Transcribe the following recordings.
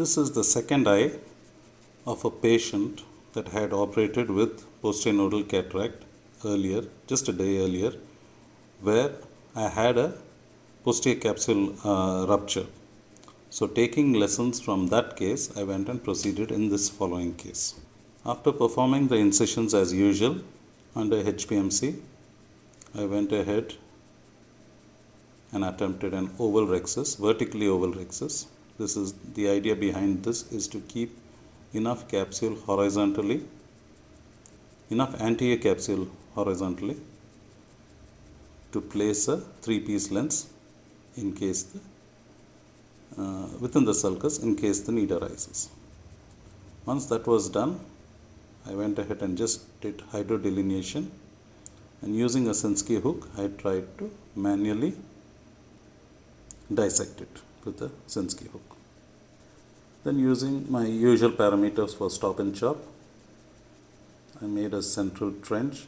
This is the second eye of a patient that had operated with posterior nodal cataract earlier, just a day earlier, where I had a posterior capsule rupture. So taking lessons from that case, I went and proceeded in this following case. After performing the incisions as usual under HPMC, I went ahead and attempted an oval rhexis, vertically oval rhexis. This is the idea behind this, is to keep enough capsule horizontally, enough anterior capsule horizontally to place a 3-piece lens in case within the sulcus in case the need arises. Once that was done, I went ahead and just did hydro delineation, and using a sinskey hook I tried to manually dissect it with a sinskey hook. Then, using my usual parameters for stop and chop, I made a central trench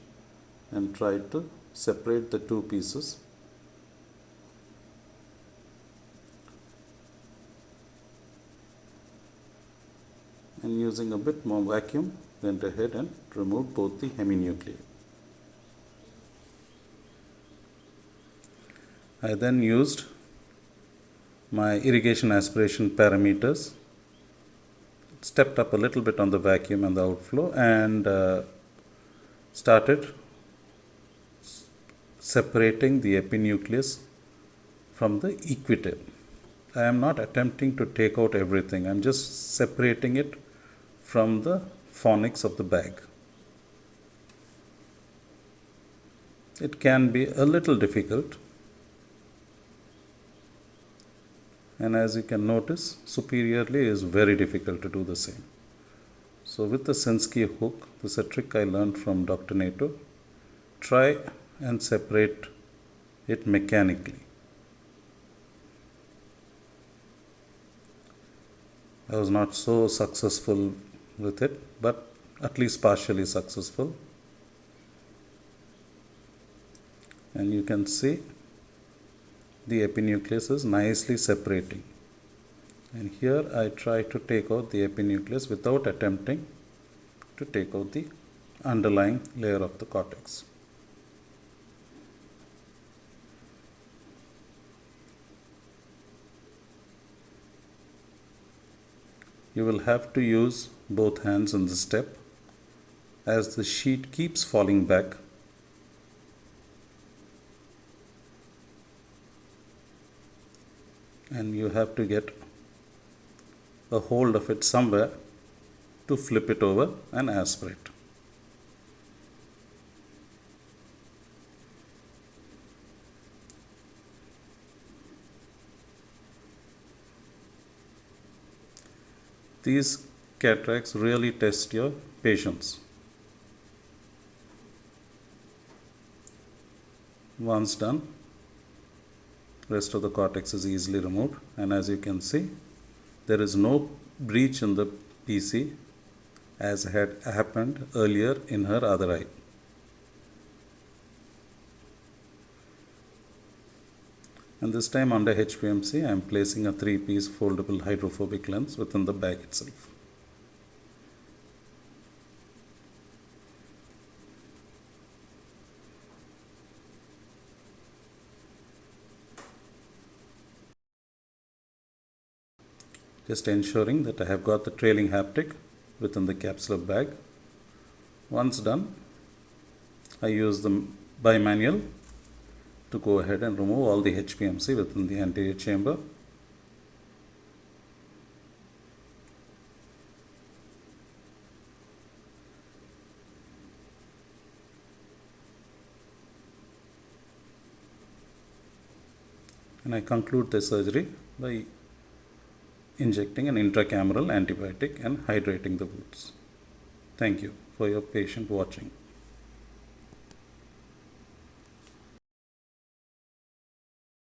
and tried to separate the two pieces. And using a bit more vacuum, went ahead and removed both the heminuclei. I then used my irrigation aspiration parameters, stepped up a little bit on the vacuum and the outflow, and started separating the epinucleus from the equator. I am not attempting to take out everything, I am just separating it from the fornix of the bag. It can be a little difficult, and as you can notice, superiorly is very difficult to do the same. So with the sinskey hook, this is a trick I learned from Dr. Nato. Try and separate it mechanically. I was not so successful with it, but at least partially successful. And you can see the epinucleus is nicely separating. And here I try to take out the epinucleus without attempting to take out the underlying layer of the cortex. You will have to use both hands in this step as the sheet keeps falling back. And you have to get a hold of it somewhere to flip it over and aspirate. These cataracts really test your patience. Once done, rest of the cortex is easily removed, and as you can see, there is no breach in the PC as had happened earlier in her other eye. And this time under HPMC, I am placing a 3-piece foldable hydrophobic lens within the bag itself. Just ensuring that I have got the trailing haptic within the capsular bag. Once done, I use the bimanual to go ahead and remove all the HPMC within the anterior chamber. And I conclude the surgery by injecting an intracameral antibiotic and hydrating the wounds. Thank you for your patient watching.